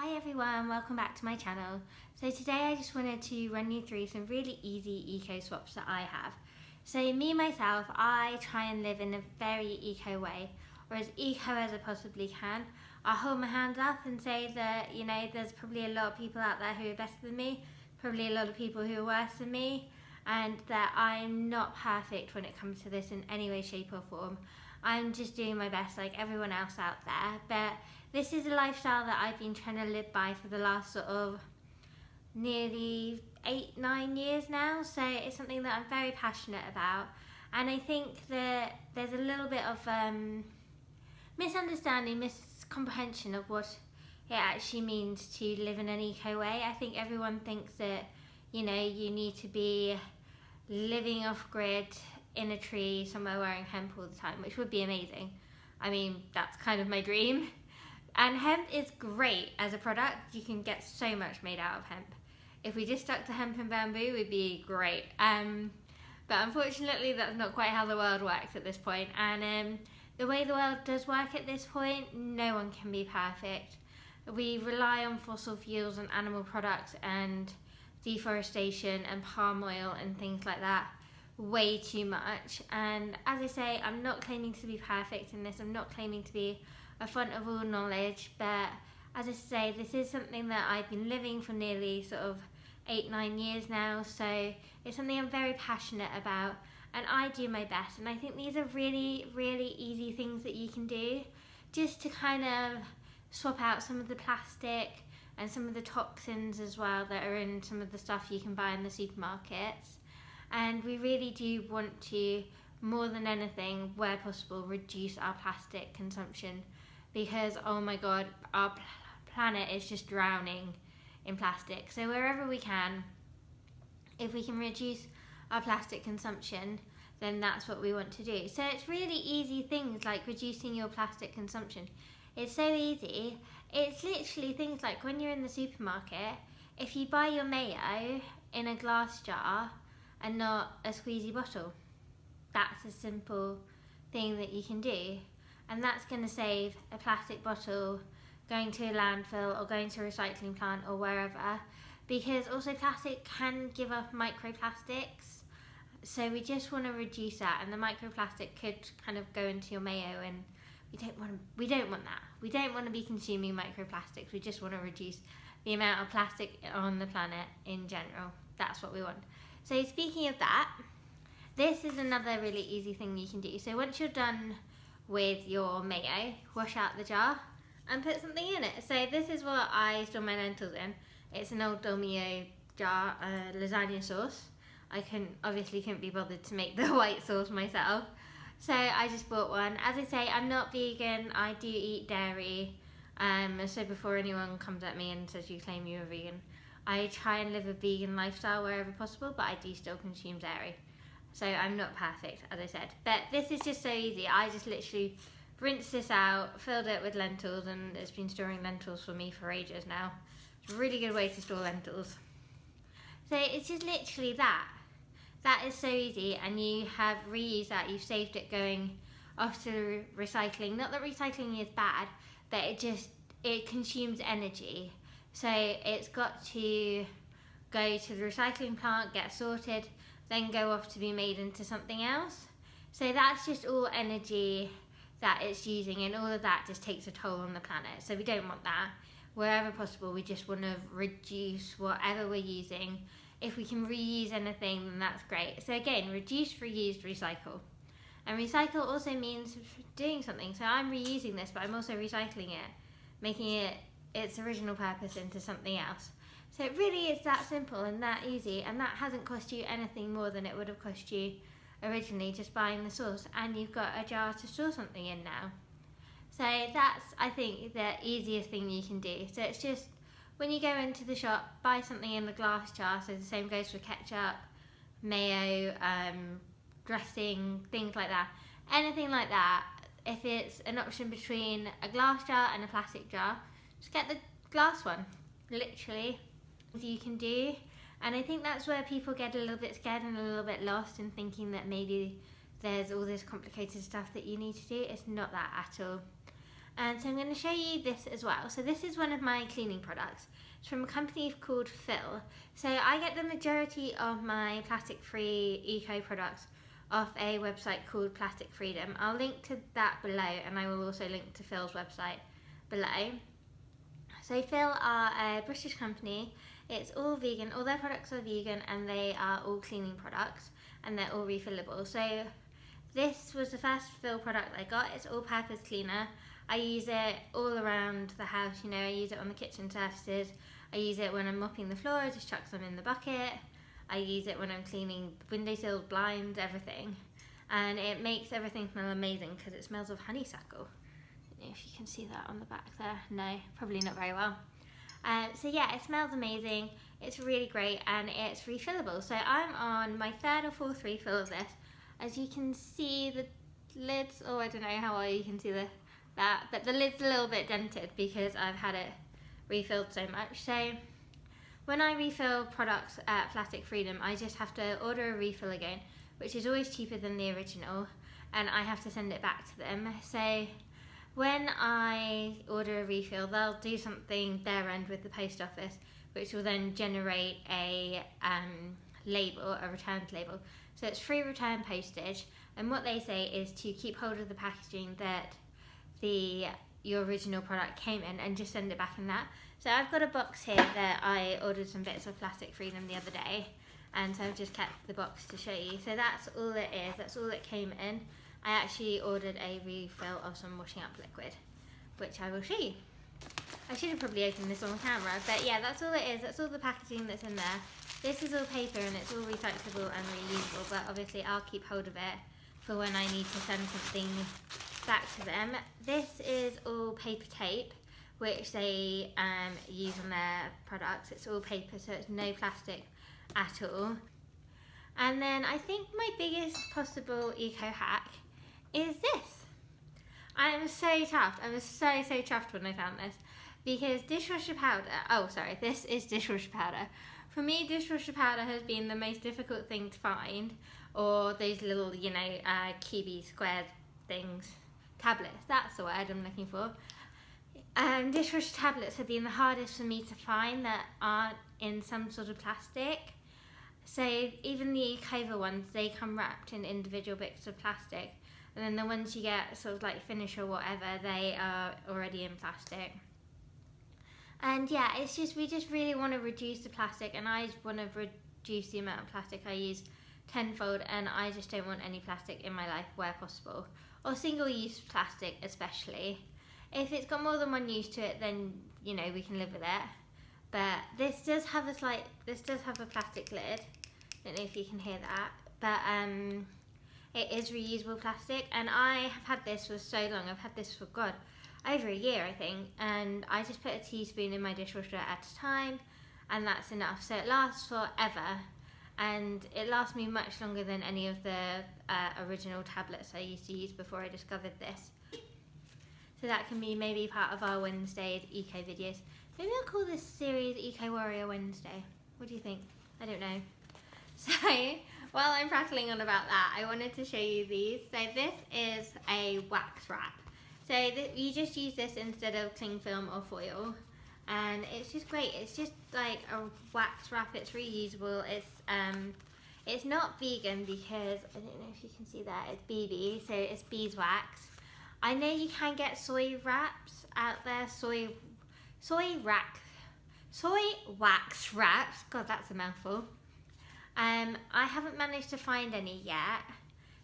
Hi everyone, welcome back to my channel. So today I just wanted to run you through some really easy eco swaps that I have. So me myself, I try and live in a very eco way, or as eco as I possibly can. I hold my hands up and say that, there's probably a lot of people out there who are better than me, probably a lot of people who are worse than me, and that I'm not perfect when it comes to this in any way, shape or form. I'm just doing my best like everyone else out there, but this is a lifestyle that I've been trying to live by for the last sort of nearly 8-9 years now, so it's something that I'm very passionate about, and I think that there's a little bit of misunderstanding, miscomprehension of what it actually means to live in an eco way. I think everyone thinks that you need to be living off grid in a tree somewhere wearing hemp all the time, which would be amazing. I mean, that's kind of my dream. And hemp is great as a product. You can get so much made out of hemp. If we just stuck to hemp and bamboo, we'd be great. But unfortunately, that's not quite how the world works at this point. And the way the world does work at this point, no one can be perfect. We rely on fossil fuels and animal products and deforestation and palm oil and things like that way too much. And as I say, I'm not claiming to be perfect in this. I'm not claiming to be a font of all knowledge, but as I say, this is something that I've been living for nearly sort of 8-9 years now, so it's something I'm very passionate about, and I do my best. And I think these are really, really easy things that you can do just to kind of swap out some of the plastic and some of the toxins as well that are in some of the stuff you can buy in the supermarkets. And we really do want to, more than anything, where possible, reduce our plastic consumption, because oh my god, our planet is just drowning in plastic. So wherever we can, if we can reduce our plastic consumption, then that's what we want to do. So it's really easy things like reducing your plastic consumption. It's so easy. It's literally things like when you're in the supermarket, if you buy your mayo in a glass jar and not a squeezy bottle, that's a simple thing that you can do, and that's going to save a plastic bottle going to a landfill or going to a recycling plant or wherever, because also plastic can give off microplastics, so we just want to reduce that. And the microplastic could kind of go into your mayo, and we don't want that. We don't want to be consuming microplastics. We just want to reduce the amount of plastic on the planet in general. That's what we want. So speaking of that, this is another really easy thing you can do. So once you're done with your mayo, wash out the jar and put something in it. So this is what I store my lentils in. It's an old Dolmio jar, lasagna sauce. I obviously couldn't be bothered to make the white sauce myself, so I just bought one. As I say, I'm not vegan. I do eat dairy. So before anyone comes at me and says you claim you're vegan, I try and live a vegan lifestyle wherever possible, but I do still consume dairy. So I'm not perfect, as I said. But this is just so easy. I just literally rinsed this out, filled it with lentils, and it's been storing lentils for me for ages now. It's a really good way to store lentils. So it's just literally that. That is so easy, and you have reused that. You've saved it going off to recycling. Not that recycling is bad, but it consumes energy. So it's got to go to the recycling plant, get sorted, then go off to be made into something else. So that's just all energy that it's using, and all of that just takes a toll on the planet. So we don't want that. Wherever possible, we just want to reduce whatever we're using. If we can reuse anything, then that's great. So again, reduce, reuse, recycle. And recycle also means doing something. So I'm reusing this, but I'm also recycling it, making it its original purpose into something else. So it really is that simple and that easy, and that hasn't cost you anything more than it would have cost you originally just buying the sauce, and you've got a jar to store something in now. So that's, I think, the easiest thing you can do. So it's just, when you go into the shop, buy something in the glass jar. So the same goes for ketchup, mayo, dressing, things like that. Anything like that, if it's an option between a glass jar and a plastic jar, just get the glass one, literally. You can do, and I think that's where people get a little bit scared and a little bit lost in thinking that maybe there's all this complicated stuff that you need to do. It's not that at all. And so I'm going to show you this as well. So this is one of my cleaning products. It's from a company called Phil. So I get the majority of my plastic-free eco products off a website called Plastic Freedom. I'll link to that below, and I will also link to Phil's website below. So Phil are a British company. It's all vegan, all their products are vegan, and they are all cleaning products, and they're all refillable. So this was the first Phil product I got. It's all-purpose cleaner. I use it all around the house, you know, I use it on the kitchen surfaces. I use it when I'm mopping the floor, I just chuck some in the bucket. I use it when I'm cleaning windowsills, blinds, everything. And it makes everything smell amazing because it smells of honeysuckle. I don't know if you can see that on the back there. No, probably not very well. So yeah, it smells amazing. It's really great and it's refillable. So I'm on my third or fourth refill of this. As you can see, the lids, oh, I don't know how well you can see that, but the lid's a little bit dented because I've had it refilled so much. So when I refill products at Plastic Freedom, I just have to order a refill again, which is always cheaper than the original, and I have to send it back to them. So when I order a refill, they'll do something their end with the post office, which will then generate a label, a returns label. So it's free return postage, and what they say is to keep hold of the packaging that your original product came in and just send it back in that. So I've got a box here that I ordered some bits of Plastic Freedom the other day, and so I've just kept the box to show you. So that's all it is, that's all it came in. I actually ordered a refill of some washing up liquid, which I will show you. I should have probably opened this on camera, but yeah, that's all it is, that's all the packaging that's in there. This is all paper and it's all recyclable and reusable, but obviously I'll keep hold of it for when I need to send something back to them. This is all paper tape, which they use on their products. It's all paper, so it's no plastic at all. And then I think my biggest possible eco hack is this. I am so chuffed. I was so chuffed when I found this, because dishwasher powder, this is dishwasher powder. For me, dishwasher powder has been the most difficult thing to find, or those little, you know, cubey square things, tablets, that's the word I'm looking for. Dishwasher tablets have been the hardest for me to find that aren't in some sort of plastic. So even the Ecova ones, they come wrapped in individual bits of plastic, and then the ones you get sort of like Finish or whatever, they are already in plastic. And yeah, it's just, we just really want to reduce the plastic, and I want to reduce the amount of plastic I use tenfold, and I just don't want any plastic in my life where possible, or single-use plastic especially. If it's got more than one use to it, then, you know, we can live with it. But this does have a plastic lid. Don't know if you can hear that, but it is reusable plastic, and I have had this for so long. I've had this for, God, over a year, I think, and I just put a teaspoon in my dishwasher at a time, and that's enough. So it lasts forever, and it lasts me much longer than any of the original tablets I used to use before I discovered this. So that can be maybe part of our Wednesday eco videos. Maybe I'll call this series Eco Warrior Wednesday. What do you think? I don't know. So while I'm prattling on about that, I wanted to show you these. So this is a wax wrap. So you just use this instead of cling film or foil, and it's just great. It's just like a wax wrap. It's reusable. It's not vegan because I don't know if you can see that. It's BB, so it's beeswax. I know you can get soy wraps out there. Soy wax wraps. God, that's a mouthful. I haven't managed to find any yet.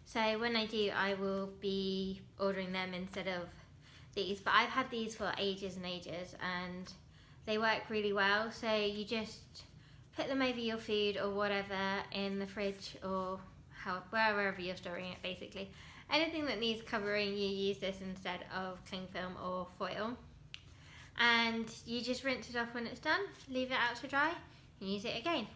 So when I do, I will be ordering them instead of these. But I've had these for ages and ages, and they work really well. So you just put them over your food or whatever in the fridge, or wherever you're storing it, basically. Anything that needs covering, you use this instead of cling film or foil. And you just rinse it off when it's done, leave it out to dry, and use it again.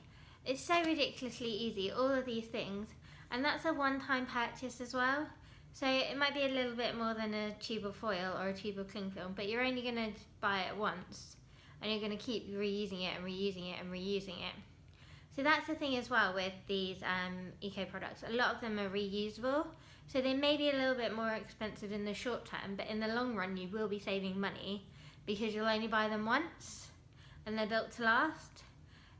It's so ridiculously easy, all of these things. And that's a one-time purchase as well. So it might be a little bit more than a tube of foil or a tube of cling film, but you're only going to buy it once, and you're going to keep reusing it and reusing it and reusing it. So that's the thing as well with these eco products. A lot of them are reusable, So they may be a little bit more expensive in the short term, but in the long run you will be saving money because you'll only buy them once and they're built to last.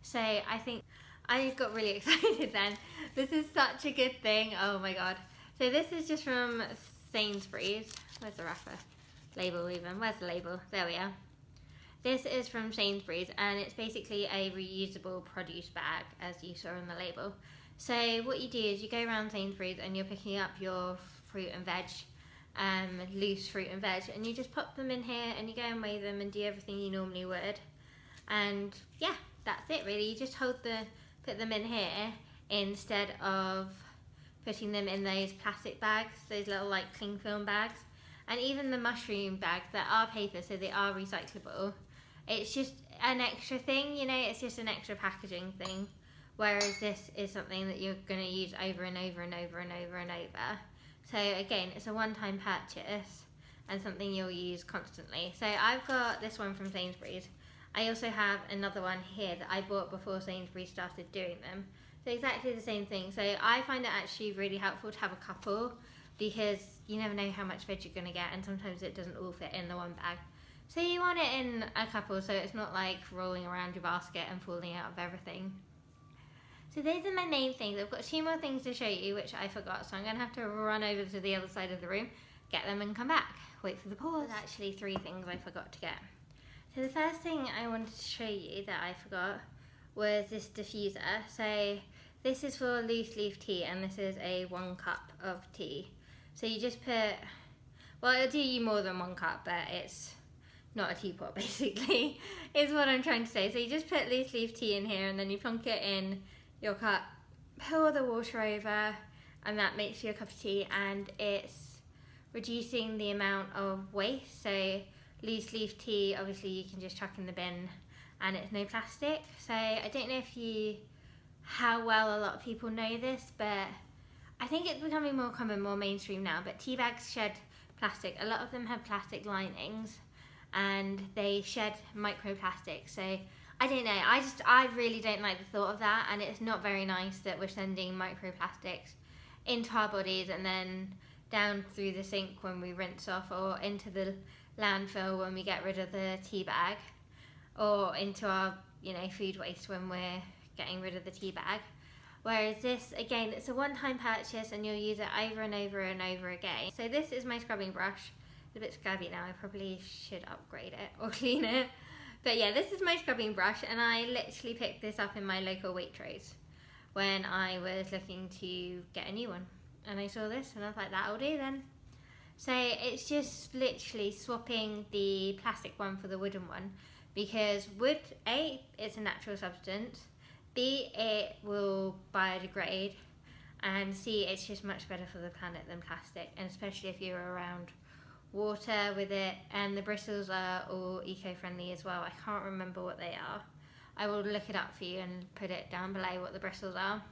So I think I got really excited then. This is such a good thing. Oh my god. So this is just from Sainsbury's. Where's the wrapper? Label even. Where's the label? There we are. This is from Sainsbury's and it's basically a reusable produce bag, as you saw on the label. So what you do is you go around Sainsbury's and you're picking up your fruit and veg, loose fruit and veg, and you just pop them in here and you go and weigh them and do everything you normally would. And yeah, that's it really. You just put them in here instead of putting them in those plastic bags, those little like cling film bags. And even the mushroom bags that are paper, so they are recyclable. It's just an extra thing, you know, it's just an extra packaging thing. Whereas this is something that you're going to use over and over and over and over and over. So again, it's a one-time purchase and something you'll use constantly. So I've got this one from Sainsbury's. I also have another one here that I bought before Sainsbury's started doing them. So exactly the same thing. So I find it actually really helpful to have a couple because you never know how much veg you're going to get and sometimes it doesn't all fit in the one bag. So you want it in a couple so it's not like rolling around your basket and falling out of everything. So those are my main things. I've got 2 more things to show you which I forgot, so I'm going to have to run over to the other side of the room, get them and come back. Wait for the pause. There's actually 3 things I forgot to get. So the first thing I wanted to show you that I forgot was this diffuser. So this is for loose leaf tea and this is a 1 cup of tea. So you just put, well it'll do you more than 1 cup, but it's not a teapot basically, is what I'm trying to say. So you just put loose leaf tea in here and then you plonk it in your cup, pour the water over, and that makes you a cup of tea, and it's reducing the amount of waste. So loose leaf tea, obviously you can just chuck in the bin and it's no plastic. So I don't know how well a lot of people know this, but I think it's becoming more common, more mainstream now, but tea bags shed plastic. A lot of them have plastic linings and they shed microplastics. So I don't know, I really don't like the thought of that, and it's not very nice that we're sending microplastics into our bodies and then down through the sink when we rinse off, or into the landfill when we get rid of the tea bag, or into our, you know, food waste when we're getting rid of the tea bag. Whereas this, again, it's a one-time purchase and you'll use it over and over and over again. So this is my scrubbing brush. It's a bit scabby now, I probably should upgrade it or clean it. But yeah, this is my scrubbing brush and I literally picked this up in my local Waitrose when I was looking to get a new one. And I saw this and I was like, that'll do then. So it's just literally swapping the plastic one for the wooden one, because wood, A, it's a natural substance, B, it will biodegrade, and C, it's just much better for the planet than plastic, and especially if you're around water with it. And the bristles are all eco-friendly as well. I can't remember what they are. I will look it up for you and put it down below what the bristles are.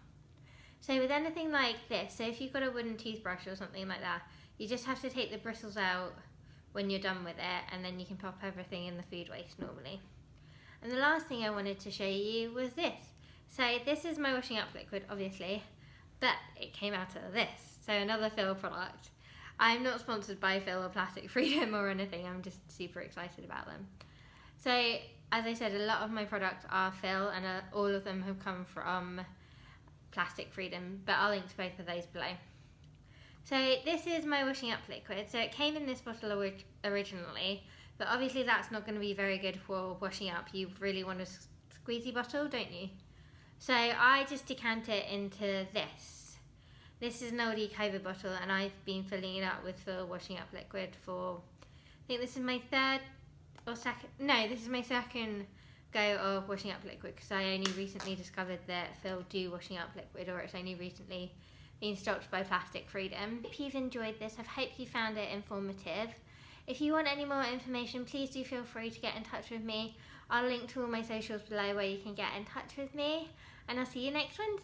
So with anything like this, so if you've got a wooden toothbrush or something like that, you just have to take the bristles out when you're done with it, and then you can pop everything in the food waste normally. And the last thing I wanted to show you was this. So this is my washing up liquid, obviously, but it came out of this. So another Phil product. I'm not sponsored by Phil or Plastic Freedom or anything, I'm just super excited about them. So as I said, a lot of my products are Phil, and all of them have come from Plastic Freedom, but I'll link to both of those below. So this is my washing up liquid. So it came in this bottle originally, but obviously that's not going to be very good for washing up. You really want a squeezy bottle, don't you? So I just decant it into this. This is an old COVID bottle, and I've been filling it up with Phil washing up liquid for, I think this is my this is my second go of washing up liquid, because I only recently discovered that Phil do washing up liquid, or it's only recently been stocked by Plastic Freedom. If you've enjoyed this, I hope you found it informative. If you want any more information, please do feel free to get in touch with me. I'll link to all my socials below where you can get in touch with me, and I'll see you next Wednesday.